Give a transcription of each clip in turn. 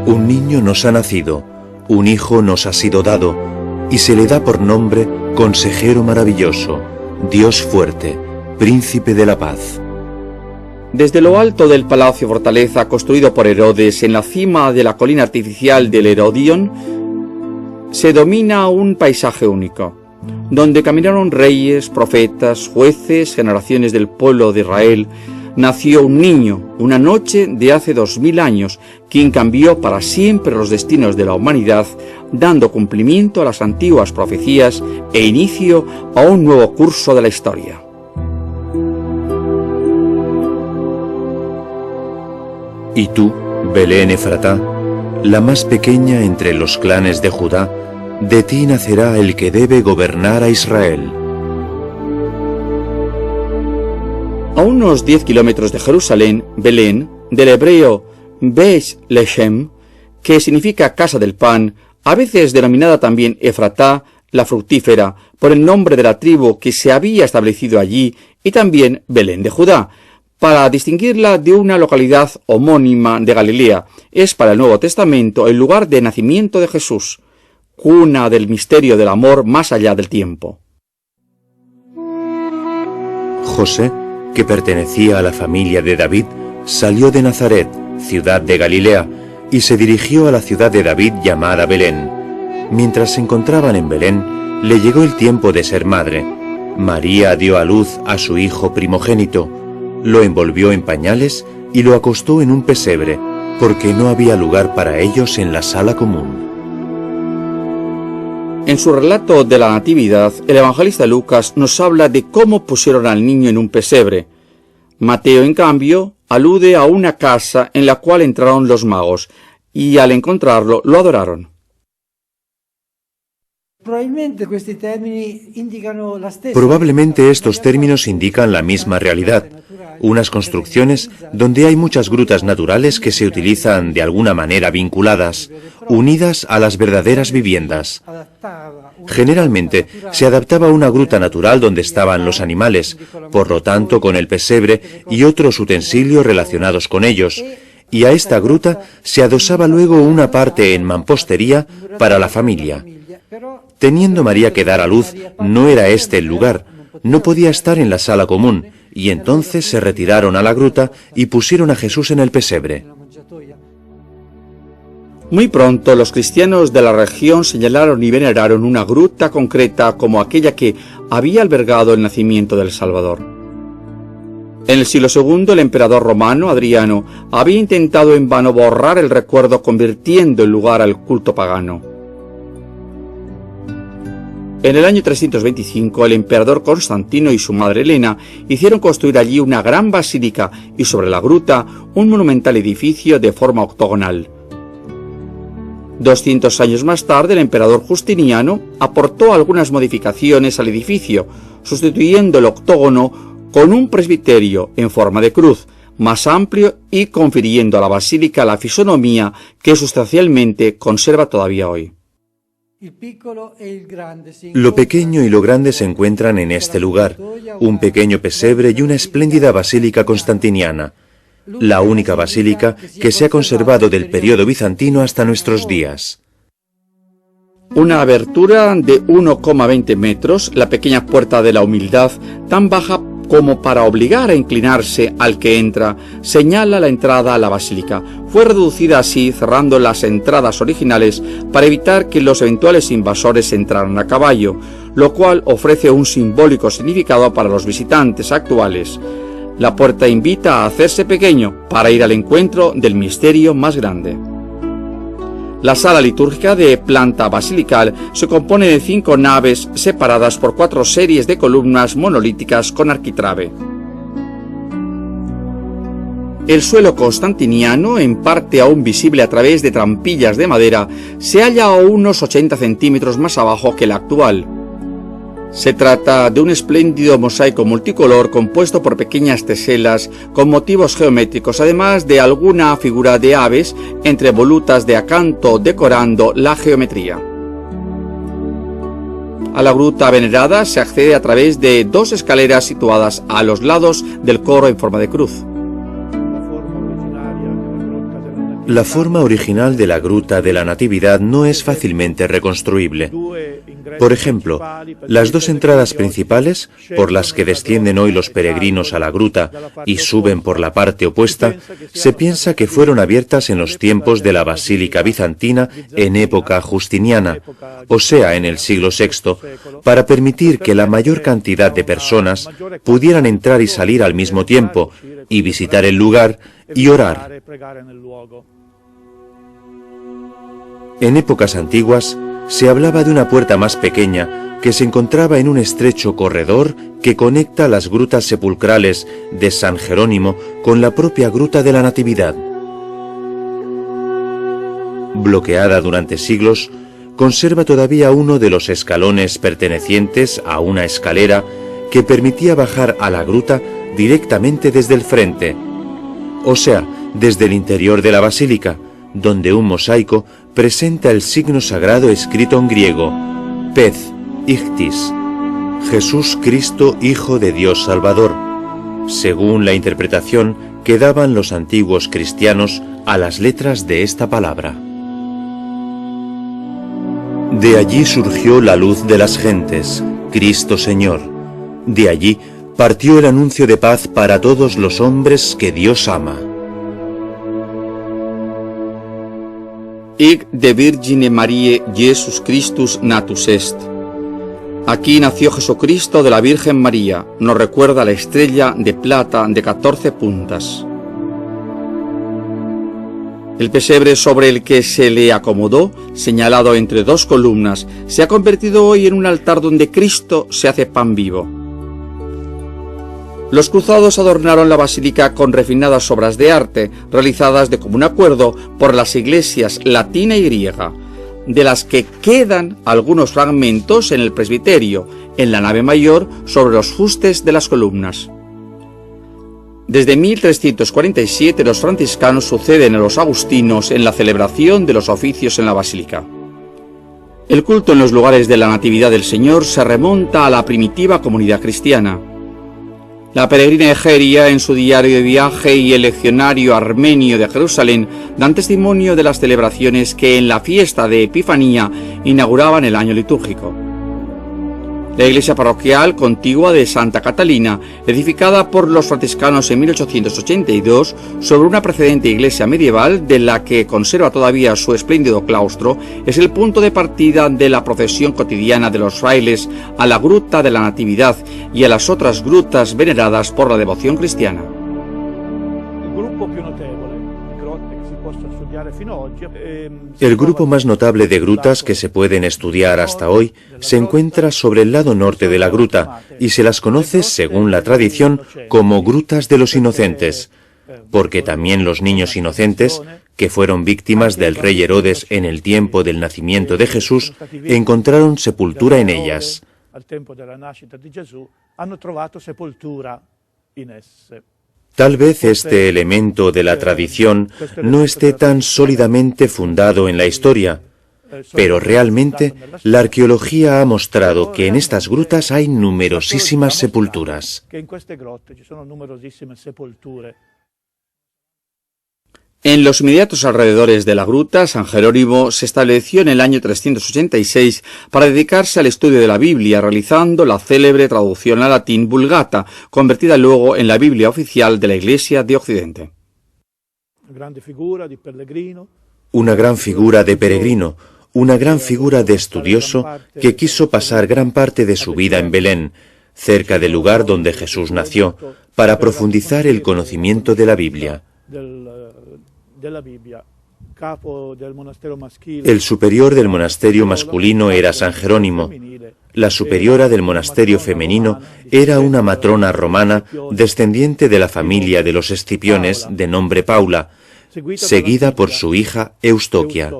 Un niño nos ha nacido, un hijo nos ha sido dado, y se le da por nombre Consejero Maravilloso, Dios Fuerte, Príncipe de la Paz. Desde lo alto del palacio fortaleza construido por Herodes en la cima de la colina artificial del Herodión, se domina un paisaje único, donde caminaron reyes, profetas, jueces, generaciones del pueblo de Israel. Nació un niño, una noche de hace 2000 años, quien cambió para siempre los destinos de la humanidad, dando cumplimiento a las antiguas profecías e inicio a un nuevo curso de la historia. Y tú, Belén Efratá, la más pequeña entre los clanes de Judá, de ti nacerá el que debe gobernar a Israel. A unos 10 kilómetros de Jerusalén, Belén, del hebreo Beis Lechem, que significa casa del pan, a veces denominada también Efratá, la fructífera, por el nombre de la tribu que se había establecido allí, y también Belén de Judá, para distinguirla de una localidad homónima de Galilea. Es para el Nuevo Testamento el lugar de nacimiento de Jesús, cuna del misterio del amor más allá del tiempo. José, que pertenecía a la familia de David, salió de Nazaret, ciudad de Galilea, y se dirigió a la ciudad de David llamada Belén. Mientras se encontraban en Belén, le llegó el tiempo de ser madre. María dio a luz a su hijo primogénito, lo envolvió en pañales y lo acostó en un pesebre, porque no había lugar para ellos en la sala común. En su relato de la Natividad, el evangelista Lucas nos habla de cómo pusieron al niño en un pesebre. Mateo, en cambio, alude a una casa en la cual entraron los magos, y al encontrarlo lo adoraron. Probablemente estos términos indican la misma realidad, unas construcciones donde hay muchas grutas naturales que se utilizan de alguna manera vinculadas, unidas a las verdaderas viviendas. Generalmente se adaptaba a una gruta natural donde estaban los animales, por lo tanto con el pesebre y otros utensilios relacionados con ellos, y a esta gruta se adosaba luego una parte en mampostería para la familia. Teniendo María que dar a luz, no era este el lugar, no podía estar en la sala común, y entonces se retiraron a la gruta y pusieron a Jesús en el pesebre. Muy pronto los cristianos de la región señalaron y veneraron una gruta concreta como aquella que había albergado el nacimiento del Salvador. En el siglo II, el emperador romano, Adriano, había intentado en vano borrar el recuerdo convirtiendo el lugar al culto pagano. En el año 325, el emperador Constantino y su madre Helena hicieron construir allí una gran basílica y sobre la gruta un monumental edificio de forma octogonal. 200 años más tarde, el emperador Justiniano aportó algunas modificaciones al edificio, sustituyendo el octógono con un presbiterio en forma de cruz, más amplio y confiriendo a la basílica la fisonomía que sustancialmente conserva todavía hoy. Lo pequeño y lo grande se encuentran en este lugar, un pequeño pesebre y una espléndida basílica constantiniana, la única basílica que se ha conservado del periodo bizantino hasta nuestros días. Una abertura de 1,20 metros, la pequeña puerta de la humildad, tan baja como para obligar a inclinarse al que entra, señala la entrada a la basílica. Fue reducida así, cerrando las entradas originales para evitar que los eventuales invasores entraran a caballo, lo cual ofrece un simbólico significado para los visitantes actuales. La puerta invita a hacerse pequeño para ir al encuentro del misterio más grande. La sala litúrgica, de planta basilical, se compone de 5 naves separadas por 4 series de columnas monolíticas con arquitrabe. El suelo constantiniano, en parte aún visible a través de trampillas de madera, se halla a unos 80 centímetros más abajo que el actual. Se trata de un espléndido mosaico multicolor compuesto por pequeñas teselas con motivos geométricos, además de alguna figura de aves entre volutas de acanto decorando la geometría. A la gruta venerada se accede a través de 2 escaleras situadas a los lados del coro en forma de cruz. La forma original de la gruta de la Natividad no es fácilmente reconstruible. Por ejemplo, las 2 entradas principales, por las que descienden hoy los peregrinos a la gruta y suben por la parte opuesta, se piensa que fueron abiertas en los tiempos de la Basílica Bizantina en época justiniana, o sea, en el siglo VI, para permitir que la mayor cantidad de personas pudieran entrar y salir al mismo tiempo, y visitar el lugar y orar. En épocas antiguas, se hablaba de una puerta más pequeña que se encontraba en un estrecho corredor que conecta las grutas sepulcrales de San Jerónimo con la propia gruta de la Natividad. Bloqueada durante siglos, conserva todavía uno de los escalones pertenecientes a una escalera que permitía bajar a la gruta directamente desde el frente, o sea, desde el interior de la basílica, donde un mosaico presenta el signo sagrado escrito en griego, Pez, Ichthys, Jesús Cristo, Hijo de Dios Salvador, según la interpretación que daban los antiguos cristianos a las letras de esta palabra. De allí surgió la luz de las gentes, Cristo Señor. De allí partió el anuncio de paz para todos los hombres que Dios ama. Hic de Virgine Mariae Jesus Christus natus est. Aquí nació Jesucristo de la Virgen María, nos recuerda la estrella de plata de 14 puntas. El pesebre sobre el que se le acomodó, señalado entre 2 columnas, se ha convertido hoy en un altar donde Cristo se hace pan vivo. Los cruzados adornaron la basílica con refinadas obras de arte, realizadas de común acuerdo por las iglesias latina y griega, de las que quedan algunos fragmentos en el presbiterio, en la nave mayor, sobre los fustes de las columnas. Desde 1347 los franciscanos suceden a los agustinos en la celebración de los oficios en la basílica. El culto en los lugares de la Natividad del Señor se remonta a la primitiva comunidad cristiana. La peregrina Egeria, en su diario de viaje, y el leccionario armenio de Jerusalén dan testimonio de las celebraciones que en la fiesta de Epifanía inauguraban el año litúrgico. La iglesia parroquial contigua de Santa Catalina, edificada por los franciscanos en 1882 sobre una precedente iglesia medieval de la que conserva todavía su espléndido claustro, es el punto de partida de la procesión cotidiana de los frailes a la gruta de la Natividad y a las otras grutas veneradas por la devoción cristiana. El grupo más notable de grutas que se pueden estudiar hasta hoy se encuentra sobre el lado norte de la gruta y se las conoce, según la tradición, como grutas de los inocentes, porque también los niños inocentes, que fueron víctimas del rey Herodes en el tiempo del nacimiento de Jesús, encontraron sepultura en ellas. Tal vez este elemento de la tradición no esté tan sólidamente fundado en la historia, pero realmente la arqueología ha mostrado que en estas grutas hay numerosísimas sepulturas. En los inmediatos alrededores de la gruta, San Jerónimo se estableció en el año 386 para dedicarse al estudio de la Biblia, realizando la célebre traducción al latín Vulgata, convertida luego en la Biblia oficial de la Iglesia de Occidente. Una gran figura de peregrino, una gran figura de estudioso que quiso pasar gran parte de su vida en Belén, cerca del lugar donde Jesús nació, para profundizar el conocimiento de la Biblia. El superior del monasterio masculino era San Jerónimo. La superiora del monasterio femenino era una matrona romana descendiente de la familia de los Escipiones de nombre Paula, seguida por su hija Eustoquia.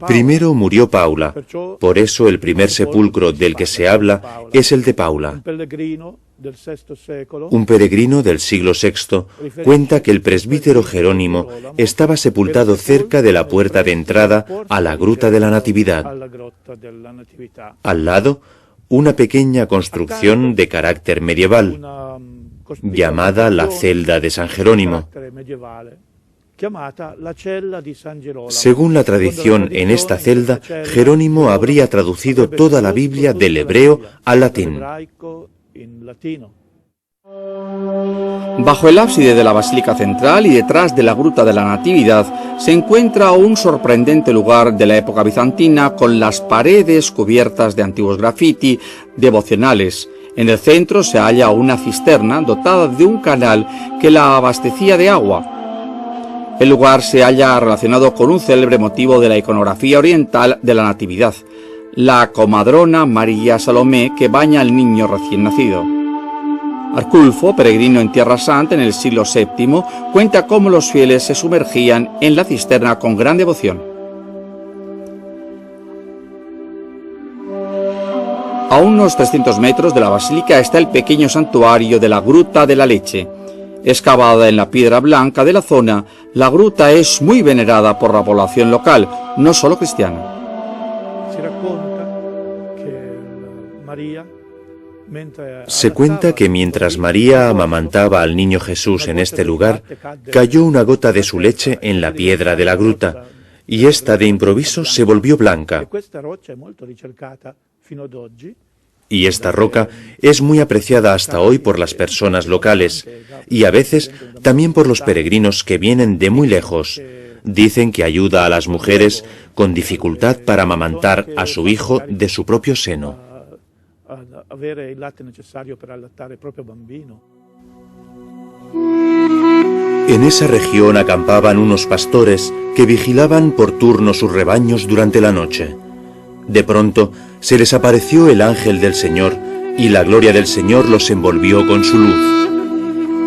Primero murió Paula, por eso el primer sepulcro del que se habla es el de Paula. Un peregrino del siglo VI cuenta que el presbítero Jerónimo estaba sepultado cerca de la puerta de entrada a la Gruta de la Natividad. Al lado, una pequeña construcción de carácter medieval, llamada la celda de San Jerónimo. Según la tradición, en esta celda, Jerónimo habría traducido toda la Biblia del hebreo al latín. Bajo el ábside de la Basílica Central y detrás de la Gruta de la Natividad se encuentra un sorprendente lugar de la época bizantina con las paredes cubiertas de antiguos grafiti devocionales. En el centro se halla una cisterna dotada de un canal que la abastecía de agua. El lugar se halla relacionado con un célebre motivo de la iconografía oriental de la Natividad, la comadrona María Salomé que baña al niño recién nacido. Arculfo, peregrino en Tierra Santa en el siglo VII, cuenta cómo los fieles se sumergían en la cisterna con gran devoción. A unos 300 metros de la basílica está el pequeño santuario de la Gruta de la Leche. Excavada en la piedra blanca de la zona, la gruta es muy venerada por la población local, no solo cristiana. Se cuenta que mientras María amamantaba al niño Jesús en este lugar, cayó una gota de su leche en la piedra de la gruta, y ésta de improviso se volvió blanca. Y esta roca es muy apreciada hasta hoy por las personas locales, y a veces también por los peregrinos que vienen de muy lejos. Dicen que ayuda a las mujeres con dificultad para amamantar a su hijo de su propio seno. En esa región acampaban unos pastores que vigilaban por turno sus rebaños durante la noche. De pronto se les apareció el ángel del Señor y la gloria del Señor los envolvió con su luz.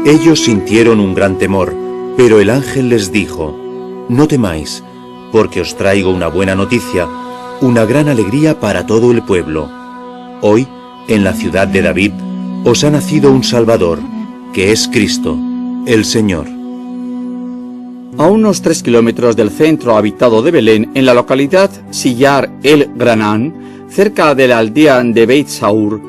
Ellos sintieron un gran temor, pero el ángel les dijo: «No temáis, porque os traigo una buena noticia, una gran alegría para todo el pueblo. Hoy, en la ciudad de David, os ha nacido un Salvador, que es Cristo, el Señor». A unos 3 kilómetros del centro habitado de Belén, en la localidad Sillar el Granán, cerca de la aldea de Beit Saur,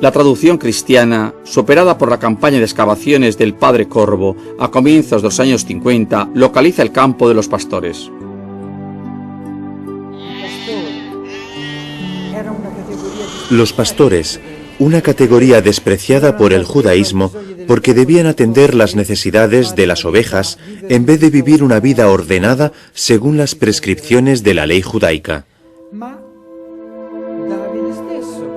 la traducción cristiana, superada por la campaña de excavaciones del Padre Corvo a comienzos de los años 50, localiza el campo de los pastores. Los pastores, una categoría despreciada por el judaísmo porque debían atender las necesidades de las ovejas en vez de vivir una vida ordenada según las prescripciones de la ley judaica.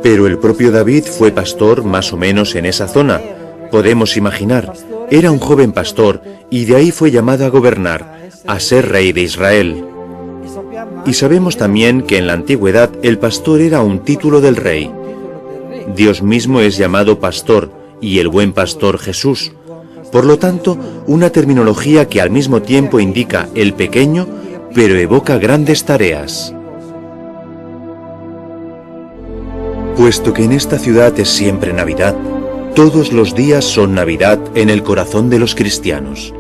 Pero el propio David fue pastor más o menos en esa zona. Podemos imaginar, era un joven pastor y de ahí fue llamado a gobernar, a ser rey de Israel. Y sabemos también que en la antigüedad el pastor era un título del rey. Dios mismo es llamado pastor y el buen pastor Jesús. Por lo tanto, una terminología que al mismo tiempo indica el pequeño, pero evoca grandes tareas. Puesto que en esta ciudad es siempre Navidad, todos los días son Navidad en el corazón de los cristianos.